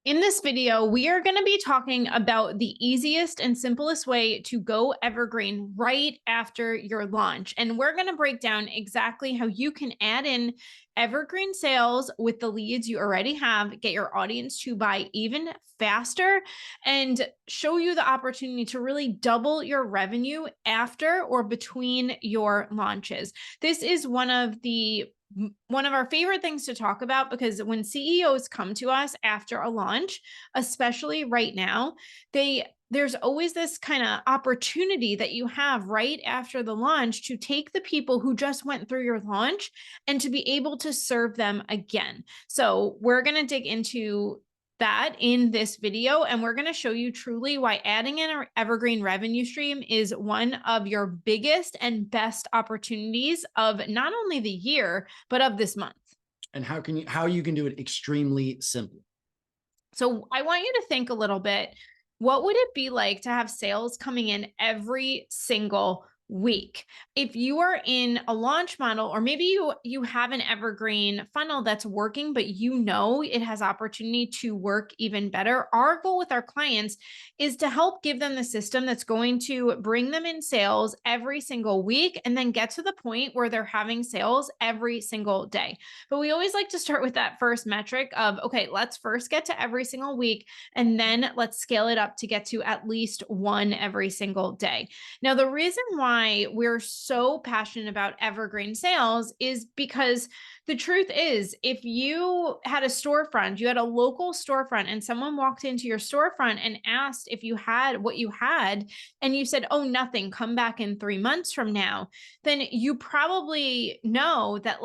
In this video, we are going to be talking about the easiest and simplest way to go evergreen right after your launch. And we're going to break down exactly how you can add in evergreen sales with the leads you already have, get your audience to buy even faster, and show you the opportunity to really double your revenue after or between your launches. This is one of our favorite things to talk about, because when CEOs come to us after a launch, especially right now, there's always this kind of opportunity that you have right after the launch to take the people who just went through your launch and to be able to serve them again. So we're going to dig into that in this video, and we're going to show you truly why adding in an evergreen revenue stream is one of your biggest and best opportunities of not only the year, but of this month. And how you can do it extremely simply. So I want you to think a little bit. What would it be like to have sales coming in every single week? If you are in a launch model, or maybe you have an evergreen funnel that's working, but you know it has opportunity to work even better. Our goal with our clients is to help give them the system that's going to bring them in sales every single week, and then get to the point where they're having sales every single day. But we always like to start with that first metric of, okay, let's first get to every single week, and then let's scale it up to get to at least one every single day. Now, the reason why we're so passionate about evergreen sales is because the truth is, if you had a storefront, you had a local storefront, and someone walked into your storefront and asked if you had what you had, and you said, oh, nothing, come back in 3 months from now, then you probably know that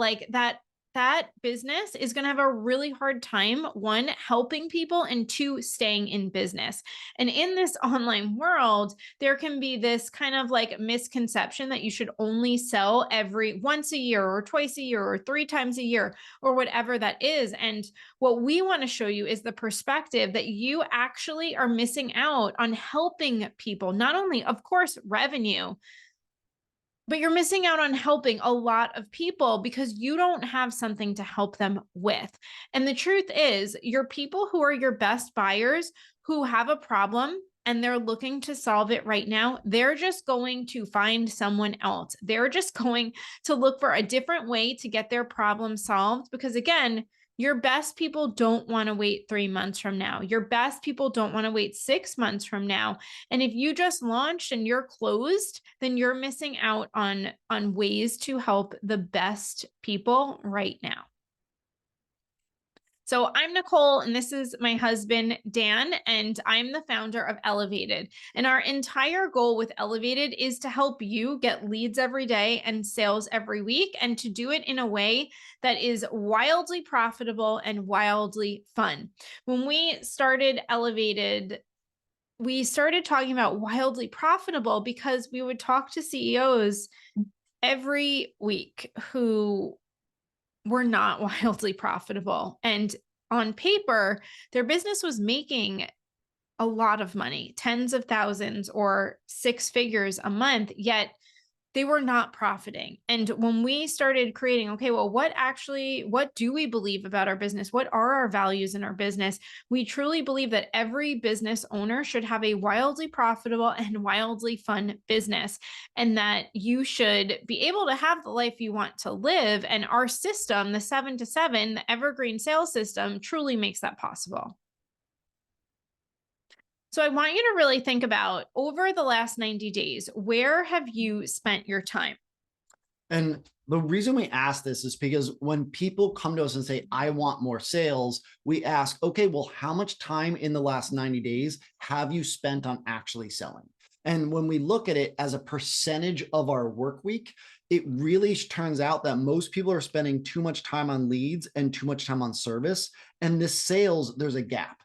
that business is going to have a really hard time, one, helping people, and two, staying in business. And in this online world, there can be this kind of like misconception that you should only sell every once a year or twice a year or 3 times a year or whatever that is. And what we want to show you is the perspective that you actually are missing out on helping people, not only, of course, revenue, but you're missing out on helping a lot of people because you don't have something to help them with. And the truth is, your people who are your best buyers, who have a problem and they're looking to solve it right now, they're just going to find someone else. They're just going to look for a different way to get their problem solved, because again, your best people don't want to wait 3 months from now. Your best people don't want to wait 6 months from now. And if you just launched and you're closed, then you're missing out on ways to help the best people right now. So I'm Nicole, and this is my husband, Dan, and I'm the founder of Elevated. And our entire goal with Elevated is to help you get leads every day and sales every week, and to do it in a way that is wildly profitable and wildly fun. When we started Elevated, we started talking about wildly profitable because we would talk to CEOs every week who were not wildly profitable. And on paper, their business was making a lot of money, tens of thousands or 6 figures a month, yet they were not profiting. And when we started creating, okay, well, what do we believe about our business? What are our values in our business? We truly believe that every business owner should have a wildly profitable and wildly fun business, and that you should be able to have the life you want to live. And our system, the 7 to 7, the Evergreen sales system, truly makes that possible. So I want you to really think about, over the last 90 days, where have you spent your time? And the reason we ask this is because when people come to us and say, I want more sales, we ask, okay, well, how much time in the last 90 days have you spent on actually selling? And when we look at it as a percentage of our work week, it really turns out that most people are spending too much time on leads and too much time on service. And this sales, there's a gap.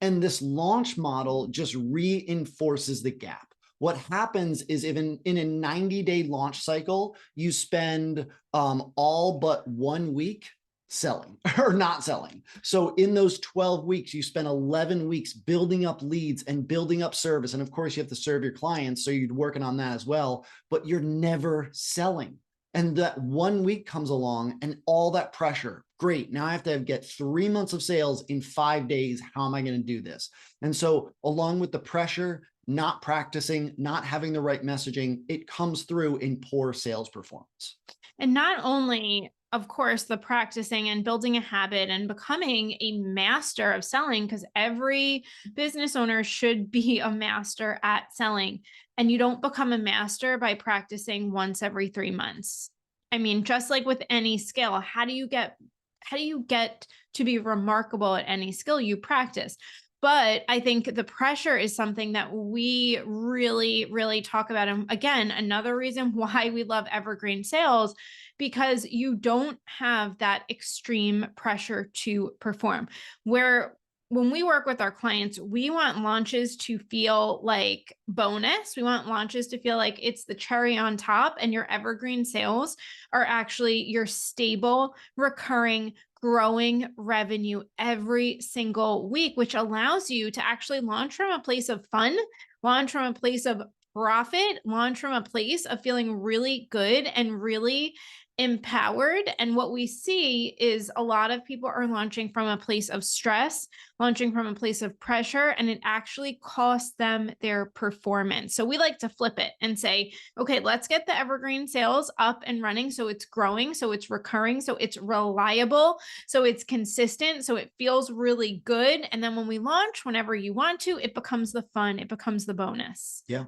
And this launch model just reinforces the gap. What happens is, if in a 90-day launch cycle, you spend all but 1 week selling or not selling. So in those 12 weeks, you spend 11 weeks building up leads and building up service. And of course, you have to serve your clients, so you're working on that as well, but you're never selling. And that 1 week comes along and all that pressure. Great. Now I have to get 3 months of sales in 5 days. How am I going to do this? And so, along with the pressure, not practicing, not having the right messaging, it comes through in poor sales performance. And not only, of course, the practicing and building a habit and becoming a master of selling, because every business owner should be a master at selling. And you don't become a master by practicing once every 3 months. I mean, just like with any skill, how do you get to be remarkable at any skill? You practice. But I think the pressure is something that we really, really talk about. And again, another reason why we love evergreen sales, because you don't have that extreme pressure to perform. Where when we work with our clients, we want launches to feel like bonus. We want launches to feel like it's the cherry on top, and your evergreen sales are actually your stable, recurring, growing revenue every single week, which allows you to actually launch from a place of fun, launch from a place of profit, launch from a place of feeling really good and really empowered. And what we see is a lot of people are launching from a place of stress, launching from a place of pressure, and it actually costs them their performance. So we like to flip it and say, okay, let's get the evergreen sales up and running so it's growing, so it's recurring, so it's reliable, so it's consistent, so it feels really good. And then when we launch, whenever you want to, it becomes the fun, it becomes the bonus. Yeah.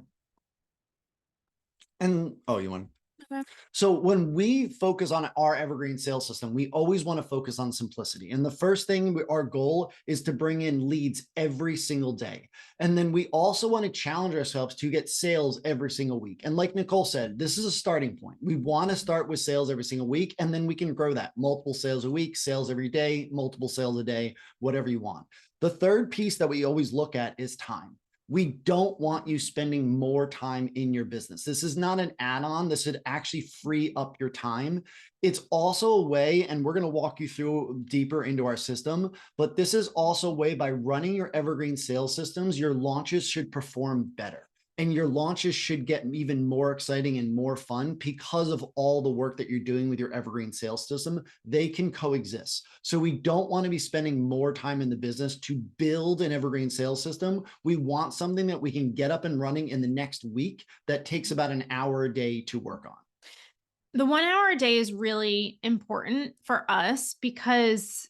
And oh, you want Okay. So when we focus on our evergreen sales system, we always want to focus on simplicity. And the first thing, our goal is to bring in leads every single day. And then we also want to challenge ourselves to get sales every single week. And like Nicole said, this is a starting point. We want to start with sales every single week, and then we can grow that multiple sales a week, sales every day, multiple sales a day, whatever you want. The third piece that we always look at is time. We don't want you spending more time in your business. This is not an add-on. This should actually free up your time. It's also a way, and we're going to walk you through deeper into our system, but this is also a way by running your evergreen sales systems, your launches should perform better. And your launches should get even more exciting and more fun because of all the work that you're doing with your evergreen sales system. They can coexist. So we don't want to be spending more time in the business to build an evergreen sales system. We want something that we can get up and running in the next week that takes about an hour a day to work on. The 1 hour a day is really important for us because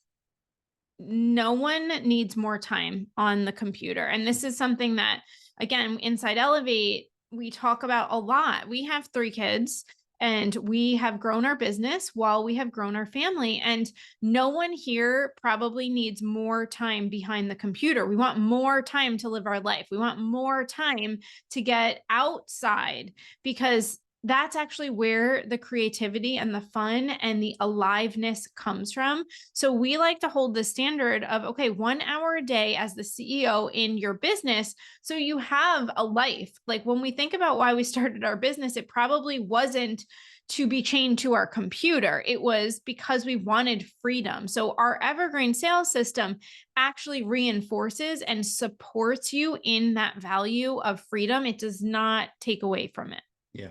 no one needs more time on the computer. And this is something that, again, inside Elevate, we talk about a lot. We have 3 kids and we have grown our business while we have grown our family. And no one here probably needs more time behind the computer. We want more time to live our life. We want more time to get outside, because that's actually where the creativity and the fun and the aliveness comes from. So we like to hold the standard of, okay, 1 hour a day as the CEO in your business. So you have a life. Like when we think about why we started our business, it probably wasn't to be chained to our computer. It was because we wanted freedom. So our evergreen sales system actually reinforces and supports you in that value of freedom. It does not take away from it. Yeah.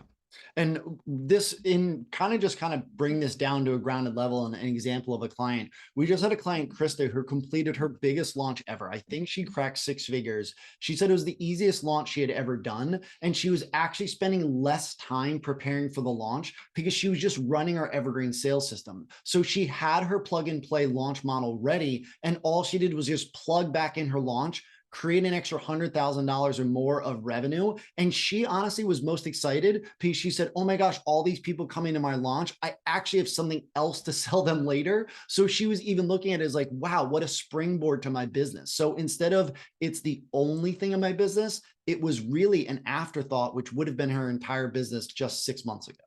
And this in kind of bring this down to a grounded level and an example of a client. We just had a client, Krista, who completed her biggest launch ever. I think she cracked 6 figures. She said it was the easiest launch she had ever done. And she was actually spending less time preparing for the launch because she was just running our evergreen sales system. So she had her plug and play launch model ready. And all she did was just plug back in her launch, create an extra $100,000 or more of revenue. And she honestly was most excited because she said, oh my gosh, all these people coming to my launch, I actually have something else to sell them later. So she was even looking at it as like, wow, what a springboard to my business. So instead of it's the only thing in my business, it was really an afterthought, which would have been her entire business just 6 months ago.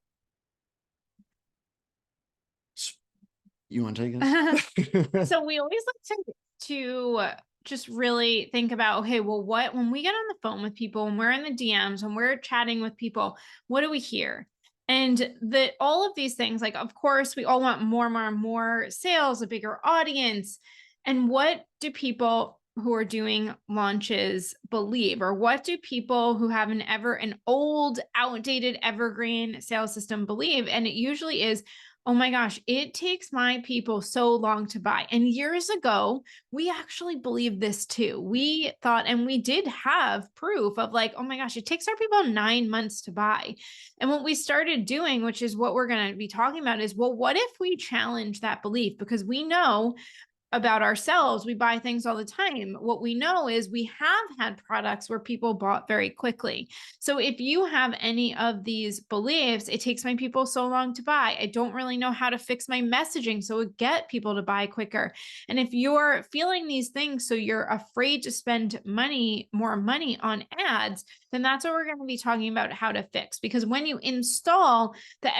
You want to take this? So we always like to just really think about, okay, well, what, when we get on the phone with people, when we're in the DMs, when we're chatting with people, what do we hear? And that all of these things, like, of course, we all want more sales, a bigger audience. And what do people who are doing launches believe, or what do people who have an old, outdated evergreen sales system believe? And it usually is, oh my gosh, it takes my people so long to buy. And years ago, we actually believed this too. We thought, and we did have proof of like, oh my gosh, it takes our people 9 months to buy. And what we started doing, which is what we're going to be talking about, is, well, what if we challenge that belief? Because we know about ourselves, we buy things all the time. What we know is we have had products where people bought very quickly. So if you have any of these beliefs, it takes my people so long to buy, I don't really know how to fix my messaging so it get people to buy quicker. And if you're feeling these things, so you're afraid to spend more money on ads, then that's what we're going to be talking about how to fix. Because when you install the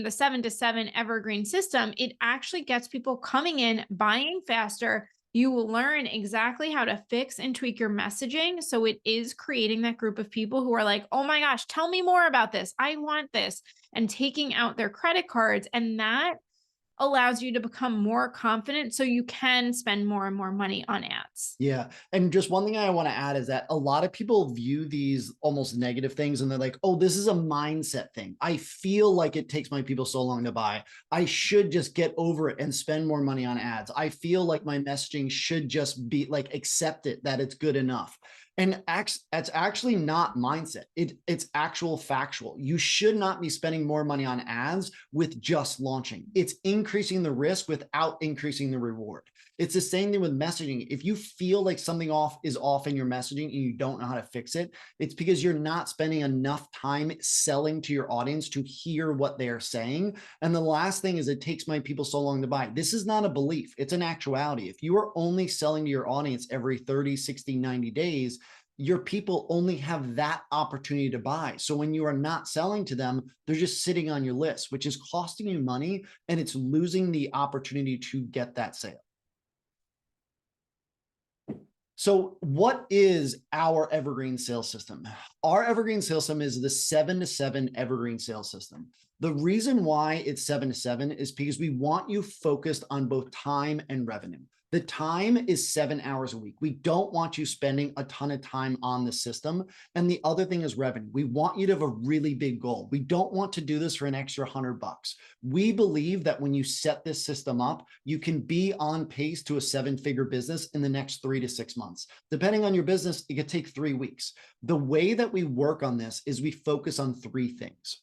7 to 7 Evergreen system, it actually gets people coming in, buying faster. You will learn exactly how to fix and tweak your messaging. So it is creating that group of people who are like, oh my gosh, tell me more about this. I want this, and taking out their credit cards. And that allows you to become more confident so you can spend more and more money on ads. Yeah. And just one thing I want to add is that a lot of people view these almost negative things and they're like, oh, this is a mindset thing. I feel like it takes my people so long to buy. I should just get over it and spend more money on ads. I feel like my messaging should just be like, accept it, that it's good enough. And that's actually not mindset. It's actual factual. You should not be spending more money on ads with just launching. It's increasing the risk without increasing the reward. It's the same thing with messaging. If you feel like something is off in your messaging and you don't know how to fix it, it's because you're not spending enough time selling to your audience to hear what they're saying. And the last thing is, it takes my people so long to buy. This is not a belief. It's an actuality. If you are only selling to your audience every 30, 60, 90 days, your people only have that opportunity to buy. So when you are not selling to them, they're just sitting on your list, which is costing you money, and it's losing the opportunity to get that sale. So what is our Evergreen sales system? Our Evergreen sales system is the 7 to 7 Evergreen sales system. The reason why it's 7 to 7 is because we want you focused on both time and revenue. The time is 7 hours a week. We don't want you spending a ton of time on the system. And the other thing is revenue. We want you to have a really big goal. We don't want to do this for an extra $100. We believe that when you set this system up, you can be on pace to a 7-figure business in the next 3 to 6 months. Depending on your business, it could take 3 weeks. The way that we work on this is we focus on 3 things.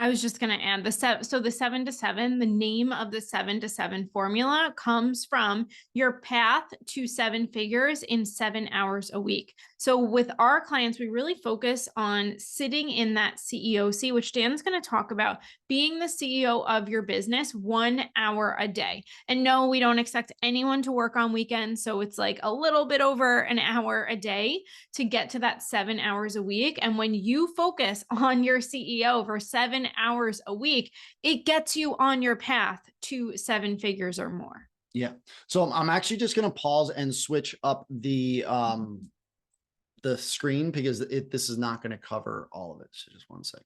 I was just going to add so the 7 to 7, the name of the 7 to 7 formula comes from your path to 7 figures in 7 hours a week. So with our clients, we really focus on sitting in that CEO seat, which Dan's going to talk about, being the CEO of your business 1 hour a day. And no, we don't expect anyone to work on weekends. So it's like a little bit over an hour a day to get to that 7 hours a week. And when you focus on your CEO for 7 hours a week, it gets you on your path to 7 figures or more. Yeah. So I'm actually just going to pause and switch up the screen because this is not going to cover all of it. So just one second.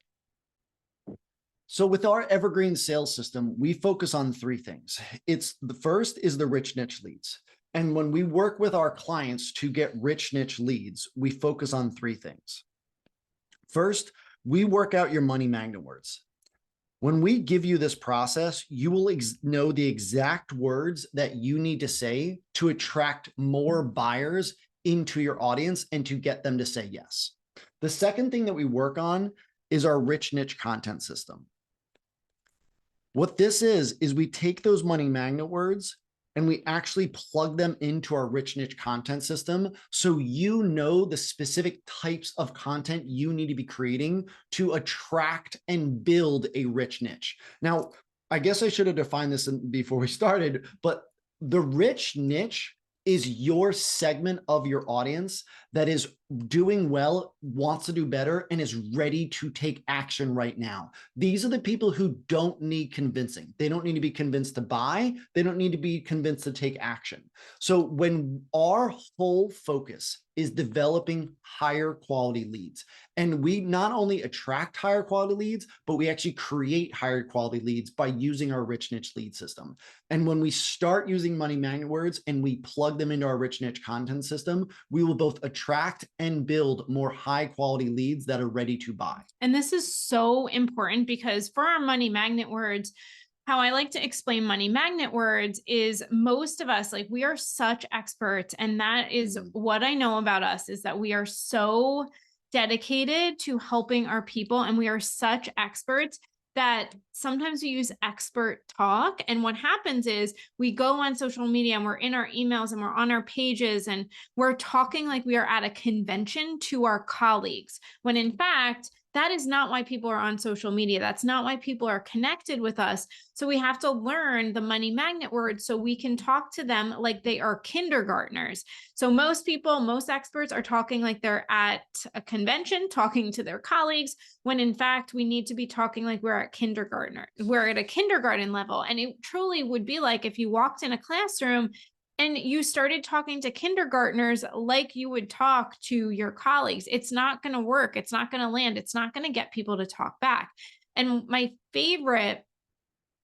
So with our Evergreen sales system, we focus on 3 things. The first is the rich niche leads. And when we work with our clients to get rich niche leads, we focus on 3 things. First, we work out your money magnet words. When we give you this process, you will know the exact words that you need to say to attract more buyers into your audience and to get them to say yes. The second thing that we work on is our rich niche content system. What this is we take those money magnet words and we actually plug them into our rich niche content system. So you know the specific types of content you need to be creating to attract and build a rich niche. Now, I guess I should have defined this before we started, but the rich niche is your segment of your audience that is doing well, wants to do better, and is ready to take action right now. These are the people who don't need convincing. They don't need to be convinced to buy. They don't need to be convinced to take action. So when our whole focus is developing higher quality leads, and we not only attract higher quality leads, but we actually create higher quality leads by using our rich niche lead system. And when we start using money magnet words and we plug them into our rich niche content system, we will both attract and build more high quality leads that are ready to buy. And this is so important because for our money magnet words, how I like to explain money magnet words is most of us, like we are such experts. And that is what I know about us is that we are so dedicated to helping our people. And we are such experts that sometimes we use expert talk. And what happens is we go on social media and we're in our emails and we're on our pages and we're talking like we are at a convention to our colleagues, when in fact, that is not why people are on social media. That's not why people are connected with us. So we have to learn the money magnet words so we can talk to them like they are kindergartners. So most people, most experts are talking like they're at a convention, talking to their colleagues, when in fact we need to be talking like we're at a kindergarten level. And it truly would be like if you walked in a classroom and you started talking to kindergartners like you would talk to your colleagues. It's not going to work. It's not going to land. It's not going to get people to talk back. And my favorite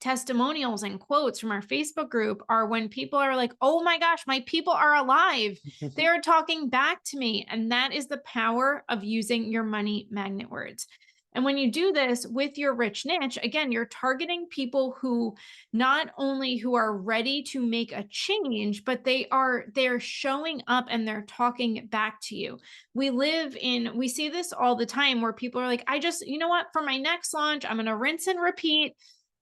testimonials and quotes from our Facebook group are when people are like, oh my gosh, my people are alive. They're talking back to me. And that is the power of using your money magnet words. And when you do this with your rich niche, again, you're targeting people who not only who are ready to make a change, but they're showing up and they're talking back to you. We see this all the time where people are like, I just, you know what, for my next launch, I'm going to rinse and repeat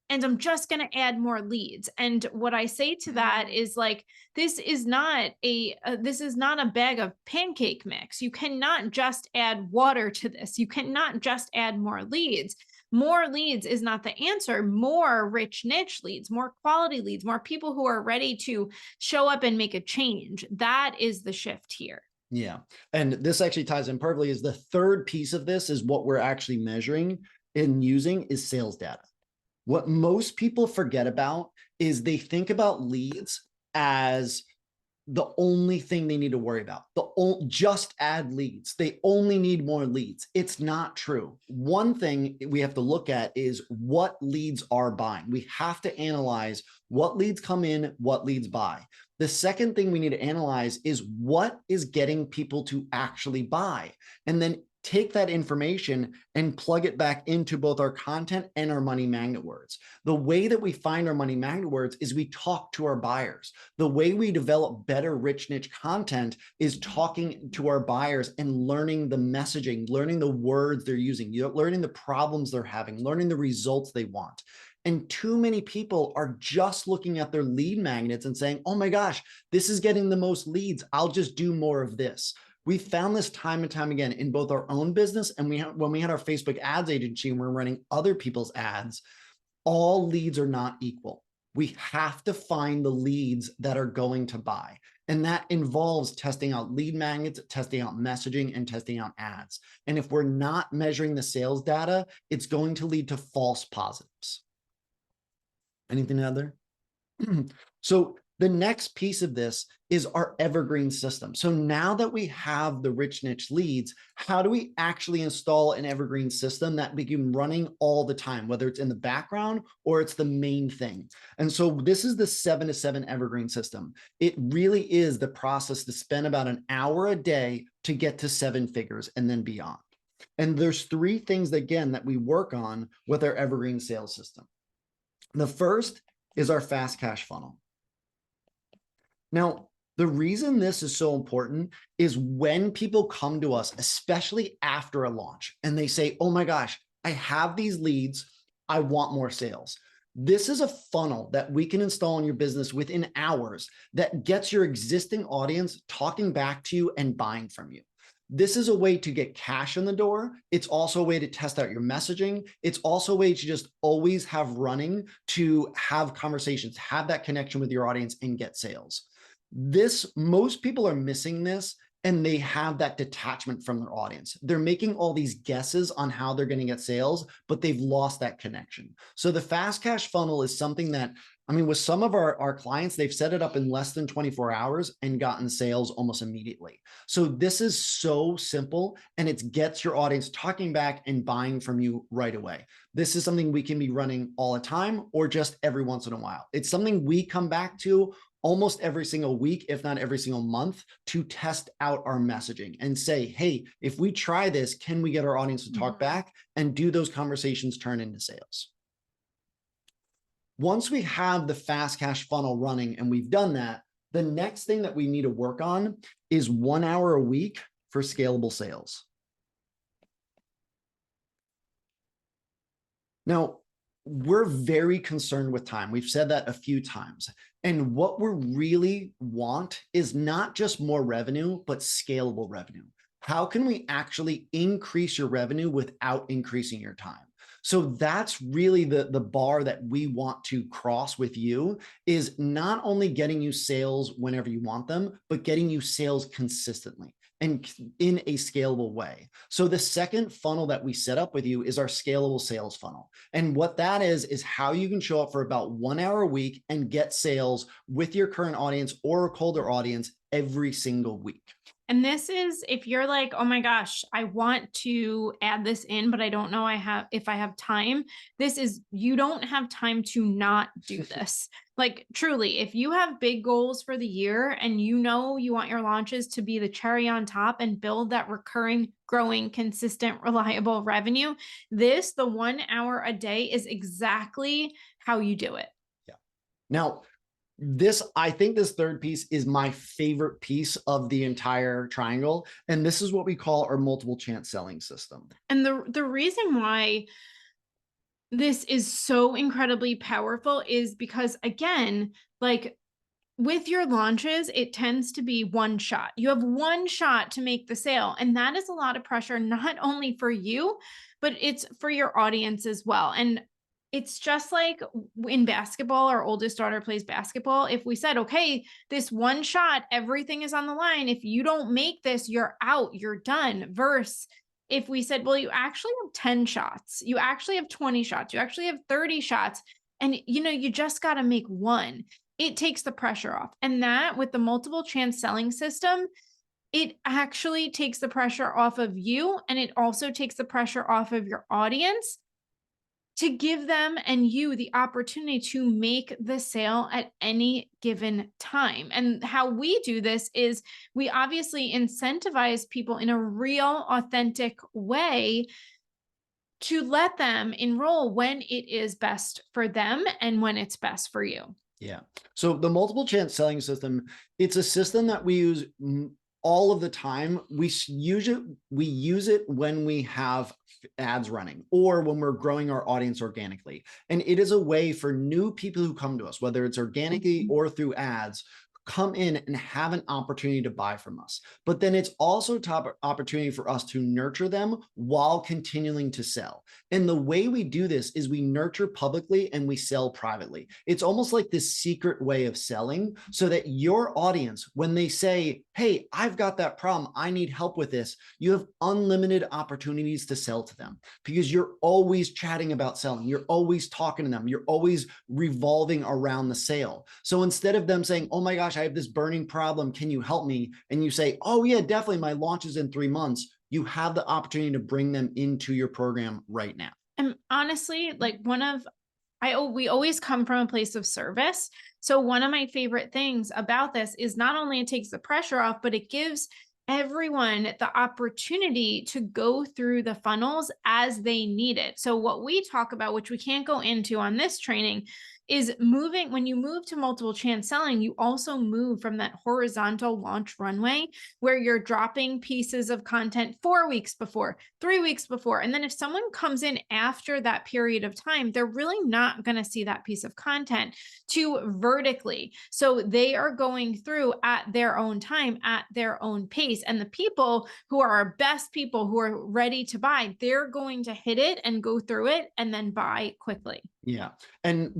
and I'm just going to add more leads. And what I say to that is like, this is not a bag of pancake mix. You cannot just add water to this. You cannot just add more leads. More leads is not the answer. More rich niche leads, more quality leads, more people who are ready to show up and make a change. That is the shift here. Yeah. And this actually ties in perfectly is the third piece of this is what we're actually measuring and using is sales data. What most people forget about is they think about leads as the only thing they need to worry about. Just add leads. They only need more leads. It's not true. One thing we have to look at is what leads are buying. We have to analyze what leads come in, what leads buy. The second thing we need to analyze is what is getting people to actually buy. And then take that information and plug it back into both our content and our money magnet words. The way that we find our money magnet words is we talk to our buyers. The way we develop better rich niche content is talking to our buyers and learning the messaging, learning the words they're using, learning the problems they're having, learning the results they want. And too many people are just looking at their lead magnets and saying, oh my gosh, this is getting the most leads. I'll just do more of this. We found this time and time again in both our own business and when we had our Facebook ads agency and we're running other people's ads, all leads are not equal. We have to find the leads that are going to buy. And that involves testing out lead magnets, testing out messaging, and testing out ads. And if we're not measuring the sales data, it's going to lead to false positives. Anything to add there? So the next piece of this is our Evergreen system. So now that we have the rich niche leads, how do we actually install an Evergreen system that begin running all the time, whether it's in the background or it's the main thing? And so this is the 7-to-7 Evergreen system. It really is the process to spend about an hour a day to get to 7 figures and then beyond. And there's 3 things, again, that we work on with our Evergreen sales system. The first is our fast cash funnel. Now, the reason this is so important is when people come to us, especially after a launch, and they say, oh my gosh, I have these leads, I want more sales. This is a funnel that we can install in your business within hours that gets your existing audience talking back to you and buying from you. This is a way to get cash in the door. It's also a way to test out your messaging. It's also a way to just always have running to have conversations, have that connection with your audience and get sales. Most people are missing this and they have that detachment from their audience. They're making all these guesses on how they're going to get sales, but they've lost that connection. So the fast cash funnel is something that, I mean, with some of our clients, they've set it up in less than 24 hours and gotten sales almost immediately. So this is so simple, and it gets your audience talking back and buying from you right away. This is something we can be running all the time or just every once in a while. It's something we come back to almost every single week, if not every single month, to test out our messaging and say, hey, if we try this, can we get our audience to talk back, and do those conversations turn into sales? Once we have the fast cash funnel running and we've done that, the next thing that we need to work on is 1 hour a week for scalable sales. Now, we're very concerned with time. We've said that a few times. And what we really want is not just more revenue, but scalable revenue. How can we actually increase your revenue without increasing your time? So that's really the bar that we want to cross with you, is not only getting you sales whenever you want them, but getting you sales consistently and in a scalable way. So the second funnel that we set up with you is our scalable sales funnel. And what that is how you can show up for about 1 hour a week and get sales with your current audience or a colder audience every single week. And this is if you're like, oh my gosh, I want to add this in, but I don't know if I have time. This is, you don't have time to not do this. Like truly, if you have big goals for the year and you know you want your launches to be the cherry on top and build that recurring, growing, consistent, reliable revenue, the 1 hour a day is exactly how you do it. Yeah. Now, I think this third piece is my favorite piece of the entire triangle. And this is what we call our multiple chance selling system. And the reason why this is so incredibly powerful is because, again, like with your launches, it tends to be one shot. You have one shot to make the sale. And that is a lot of pressure, not only for you, but it's for your audience as well. And it's just like in basketball, our oldest daughter plays basketball. If we said, okay, this one shot, everything is on the line. If you don't make this, you're out, you're done. Versus if we said, well, you actually have 10 shots, you actually have 20 shots, you actually have 30 shots, and you just got to make one. It takes the pressure off. And that with the multiple chance selling system, it actually takes the pressure off of you. And it also takes the pressure off of your audience to give them and you the opportunity to make the sale at any given time. And how we do this is we obviously incentivize people in a real, authentic way to let them enroll when it is best for them and when it's best for you. Yeah. So the multiple chance selling system, it's a system that we use all of the time. We use it when we have ads running or when we're growing our audience organically. And it is a way for new people who come to us, whether it's organically or through ads, come in and have an opportunity to buy from us. But then it's also top opportunity for us to nurture them while continuing to sell. And the way we do this is we nurture publicly and we sell privately. It's almost like this secret way of selling, so that your audience, when they say, hey, I've got that problem, I need help with this, you have unlimited opportunities to sell to them, because you're always chatting about selling. You're always talking to them. You're always revolving around the sale. So instead of them saying, oh my gosh, I have this burning problem, can you help me? And you say, oh yeah, definitely, my launch is in 3 months. You have the opportunity to bring them into your program right now. And honestly, like we always come from a place of service. So one of my favorite things about this is not only it takes the pressure off, but it gives everyone the opportunity to go through the funnels as they need it. So what we talk about, which we can't go into on this training, is when you move to multiple chance selling, you also move from that horizontal launch runway where you're dropping pieces of content 4 weeks before, 3 weeks before. And then if someone comes in after that period of time, they're really not going to see that piece of content to vertically. So they are going through at their own time, at their own pace. And the people who are our best people who are ready to buy, they're going to hit it and go through it and then buy quickly. Yeah. And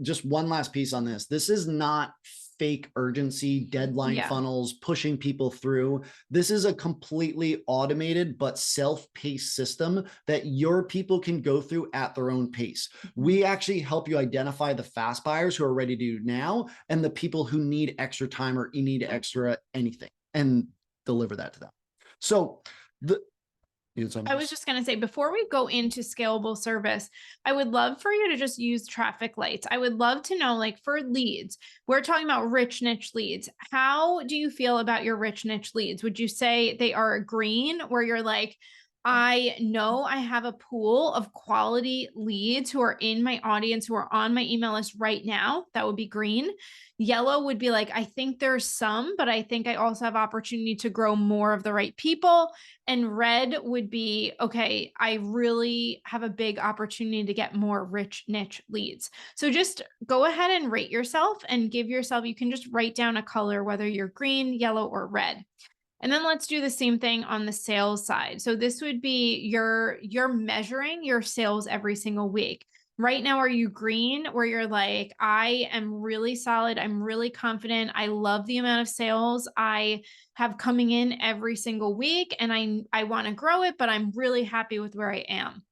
just one last piece on this. This is not fake urgency, deadline Yeah. funnels, pushing people through. This is a completely automated but self-paced system that your people can go through at their own pace. Mhm. We actually help you identify the fast buyers who are ready to do now and the people who need extra time or need extra anything and deliver that to them. So the you had I something? was just going to say, before we go into scalable service, I would love for you to just use traffic lights. I would love to know, like for leads, we're talking about rich niche leads. How do you feel about your rich niche leads? Would you say they are green, where you're like, I know I have a pool of quality leads who are in my audience, who are on my email list right now? That would be green. Yellow would be like, I think there's some, but I think I also have opportunity to grow more of the right people. And red would be, okay, I really have a big opportunity to get more rich niche leads. So just go ahead and rate yourself and give yourself, you can just write down a color, whether you're green, yellow, or red. And then let's do the same thing on the sales side. So this would be you're measuring your sales every single week. Right now, are you green where you're like, I am really solid. I'm really confident. I love the amount of sales I have coming in every single week and I want to grow it, but I'm really happy with where I am.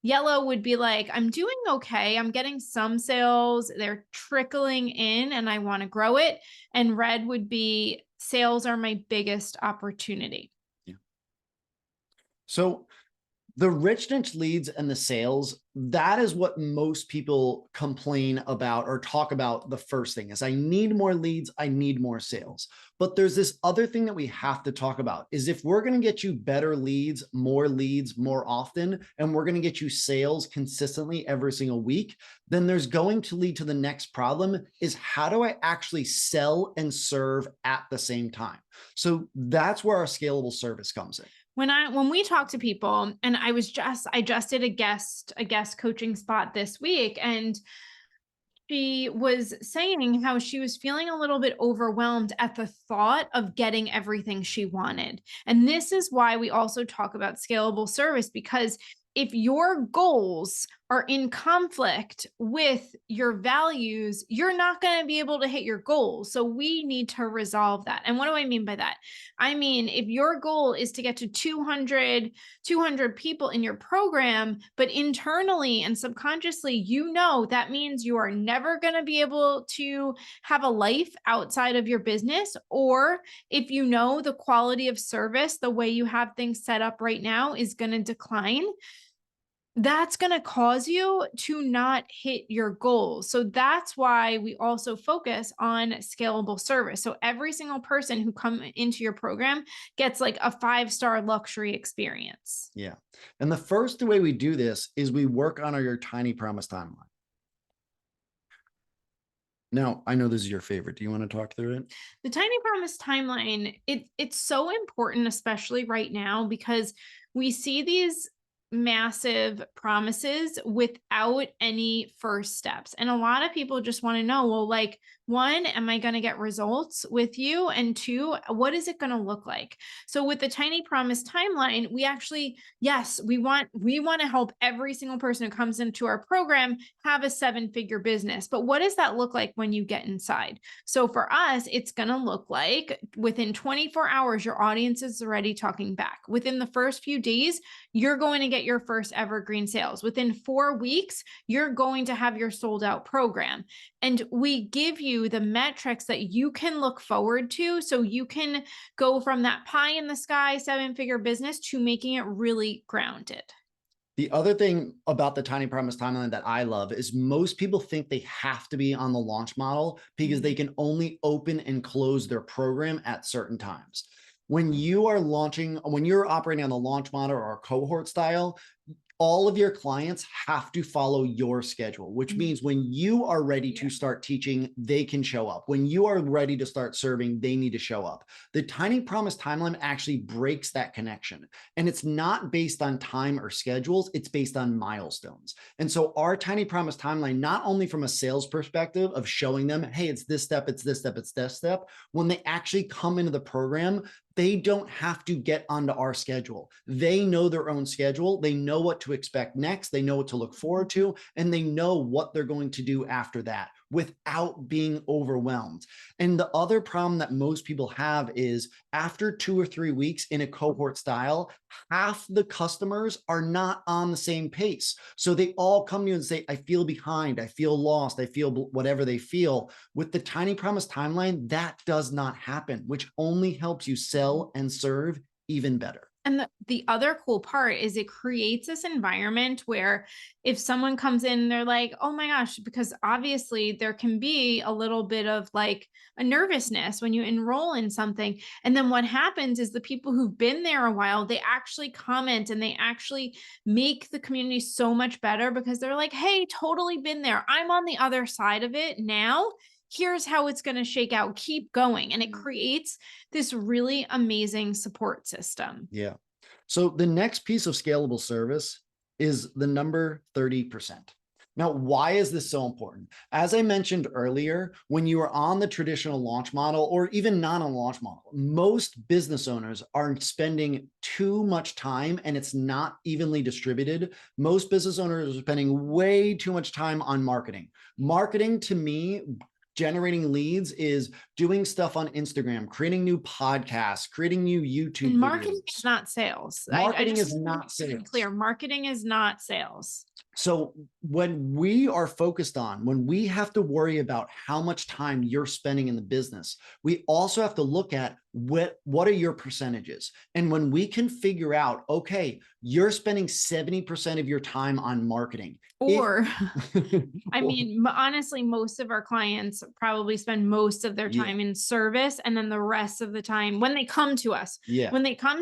Yellow would be like, I'm doing okay. I'm getting some sales. They're trickling in and I want to grow it. And red would be sales are my biggest opportunity. Yeah. So the rich niche leads and the sales, that is what most people complain about or talk about. The first thing is I need more leads, I need more sales. But there's this other thing that we have to talk about is if we're going to get you better leads more often, and we're going to get you sales consistently every single week, then there's going to lead to the next problem is how do I actually sell and serve at the same time? So that's where our scalable service comes in. When we talk to people, and I just did a guest coaching spot this week, and she was saying how she was feeling a little bit overwhelmed at the thought of getting everything she wanted. And this is why we also talk about scalable service, because if your goals are in conflict with your values, you're not going to be able to hit your goals. So we need to resolve that. And what do I mean by that? I mean, if your goal is to get to 200 people in your program, but internally and subconsciously, you know that means you are never going to be able to have a life outside of your business. Or if you know the quality of service, the way you have things set up right now is going to decline, that's going to cause you to not hit your goals. So that's why we also focus on scalable service. So every single person who come into your program gets like a 5-star luxury experience. Yeah. And the first way we do this is we work on your tiny promise timeline. Now, I know this is your favorite. Do you want to talk through it? The tiny promise timeline, it's so important, especially right now, because we see these massive promises without any first steps. And a lot of people just want to know, well, like, one, am I going to get results with you? And two, what is it going to look like? So with the tiny promise timeline, we actually, yes, we want to help every single person who comes into our program have a 7-figure business. But what does that look like when you get inside? So for us, it's going to look like within 24 hours, your audience is already talking back. Within the first few days, you're going to get your first evergreen sales. Within 4 weeks, you're going to have your sold out program. And we give you the metrics that you can look forward to so you can go from that pie in the sky 7-figure business to making it really grounded. The other thing about the tiny promise timeline that I love is most people think they have to be on the launch model because they can only open and close their program at certain times. When you are launching, when you're operating on the launch model or cohort style, all of your clients have to follow your schedule, which means when you are ready to start teaching, they can show up. When you are ready to start serving, they need to show up. The tiny promise timeline actually breaks that connection. And it's not based on time or schedules, it's based on milestones. And so our tiny promise timeline, not only from a sales perspective of showing them, hey, it's this step, it's this step, it's this step, when they actually come into the program, they don't have to get onto our schedule. They know their own schedule. They know what to expect next. They know what to look forward to, and they know what they're going to do after that. without being overwhelmed. And the other problem that most people have is after 2 or 3 weeks in a cohort style, half the customers are not on the same pace. So they all come to you and say, I feel behind, I feel lost, I feel whatever they feel. With the Tiny Promise timeline, that does not happen, which only helps you sell and serve even better. And the other cool part is it creates this environment where if someone comes in, they're like, oh my gosh, because obviously there can be a little bit of like a nervousness when you enroll in something. And then what happens is the people who've been there a while, they actually comment and they actually make the community so much better because they're like, hey, totally been there. I'm on the other side of it now. Here's how it's going to shake out. Keep going. And it creates this really amazing support system. Yeah. So the next piece of scalable service is the number 30%. Now, why is this so important? As I mentioned earlier, when you are on the traditional launch model or even not on launch model, most business owners are spending too much time and it's not evenly distributed. Most business owners are spending way too much time on marketing. Marketing to me, generating leads is doing stuff on Instagram, creating new podcasts, creating new YouTube And marketing is videos. not sales. I Marketing just is want not to be sales. clear. Marketing is not sales. So when we are focused on, when we have to worry about how much time you're spending in the business, we also have to look at what are your percentages? And when we can figure out, okay, you're spending 70% of your time on marketing. If Or, I mean, honestly, most of our clients probably spend most of their yeah, time in service. And then the rest of the time, yeah, when they come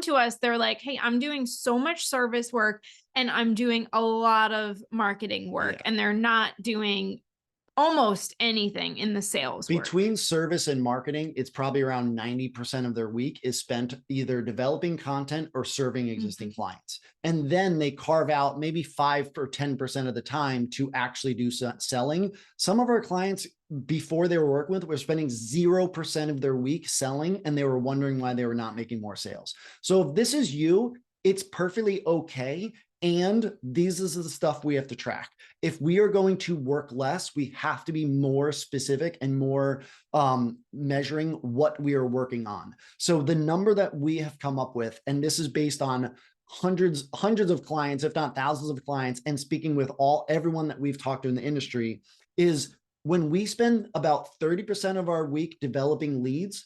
to us, they're like, hey, I'm doing so much service work and I'm doing a lot of marketing work. yeah. And they're not doing almost anything in the sales work. Between service and marketing, it's probably around 90% of their week is spent either developing content or serving existing Mhm. clients. And then they carve out maybe 5 or 10% of the time to actually do selling. Some of our clients, before they were working with, were spending 0% of their week selling, and they were wondering why they were not making more sales. So if this is you, it's perfectly okay. And these is the stuff we have to track. If we are going to work less, we have to be more specific and more measuring what we are working on. So the number that we have come up with, and this is based on hundreds of clients, if not thousands of clients, and speaking with everyone that we've talked to in the industry, is when we spend about 30% of our week developing leads,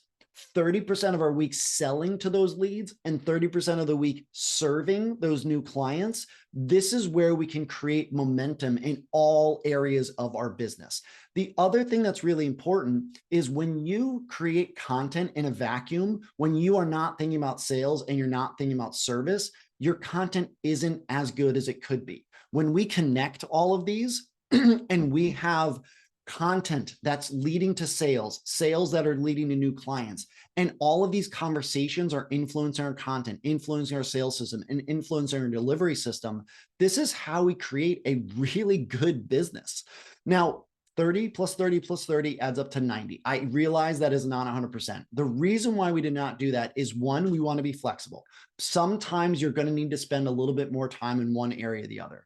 30% of our week selling to those leads, and 30% of the week serving those new clients, this is where we can create momentum in all areas of our business. The other thing that's really important is when you create content in a vacuum, when you are not thinking about sales and you're not thinking about service, your content isn't as good as it could be. When we connect all of these and we have content that's leading to sales, sales that are leading to new clients. And all of these conversations are influencing our content, influencing our sales system, and influencing our delivery system. This is how we create a really good business. Now, 30 plus 30 plus 30 adds up to 90. I realize that is not 100%. The reason why we did not do that is one, we want to be flexible. Sometimes you're going to need to spend a little bit more time in one area or the other.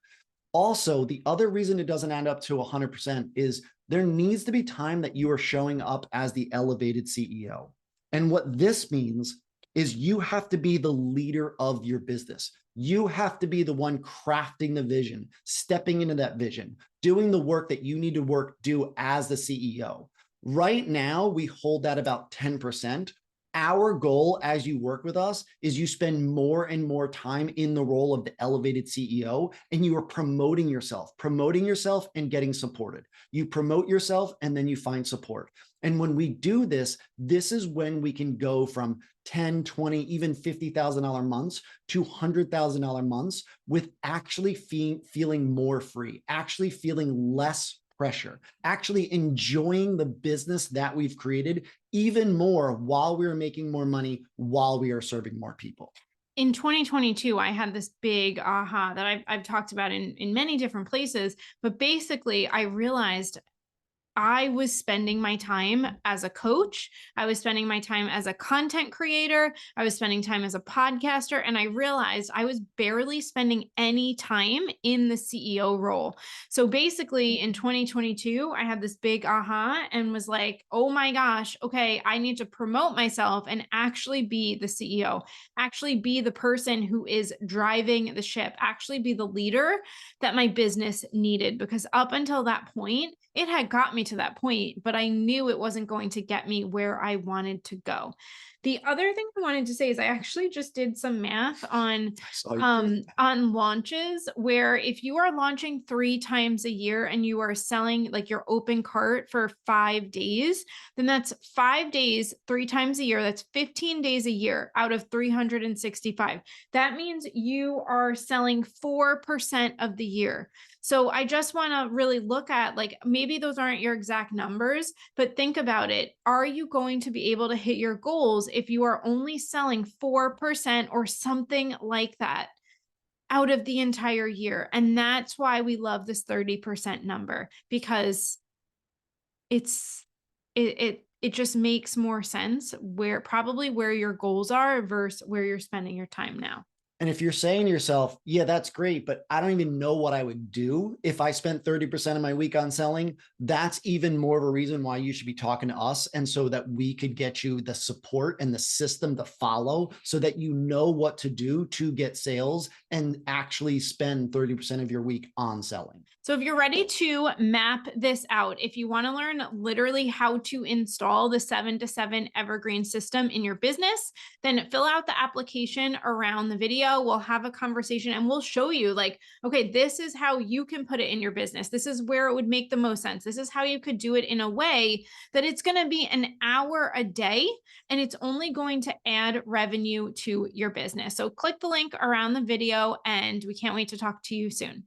Also, the other reason it doesn't add up to 100% is there needs to be time that you are showing up as the elevated CEO. And what this means is you have to be the leader of your business. You have to be the one crafting the vision, stepping into that vision, doing the work that you need to do as the CEO. Right now, we hold that about 10%. Our goal as you work with us is you spend more and more time in the role of the elevated CEO and you are promoting yourself and getting supported. You promote yourself and then you find support. And when we do this, this is when we can go from 10, 20, even $50,000 months to $100,000 months with actually feeling more free, actually feeling less pressure, actually enjoying the business that we've created even more while we're making more money, while we are serving more people. In 2022, I had this big aha that I've talked about in many different places, but basically I realized I was spending my time as a coach. I was spending my time as a content creator. I was spending time as a podcaster. And I realized I was barely spending any time in the CEO role. So basically in 2022, I had this big aha and was like, oh my gosh, okay, I need to promote myself and actually be the CEO, actually be the person who is driving the ship, actually be the leader that my business needed. Because up until that point, it had got me to that point, but I knew it wasn't going to get me where I wanted to go. The other thing I wanted to say is I actually just did some math I saw you did. on launches where if you are launching 3 times a year and you are selling like your open cart for 5 days, then that's 5 days, 3 times a year. That's 15 days a year out of 365. That means you are selling 4% of the year. So I just want to really look at like maybe those aren't your exact numbers, but think about it. Are you going to be able to hit your goals if you are only selling 4% or something like that out of the entire year? And that's why we love this 30% number, because it's it just makes more sense where probably where your goals are versus where you're spending your time now. And if you're saying to yourself, yeah, that's great, but I don't even know what I would do if I spent 30% of my week on selling, that's even more of a reason why you should be talking to us. And so that we could get you the support and the system to follow so that you know what to do to get sales and actually spend 30% of your week on selling. So if you're ready to map this out, if you want to learn literally how to install the 7 to 7 Evergreen system in your business, then fill out the application around the video. We'll have a conversation and we'll show you like, okay, this is how you can put it in your business. This is where it would make the most sense. This is how you could do it in a way that it's going to be an hour a day and it's only going to add revenue to your business. So click the link around the video and we can't wait to talk to you soon.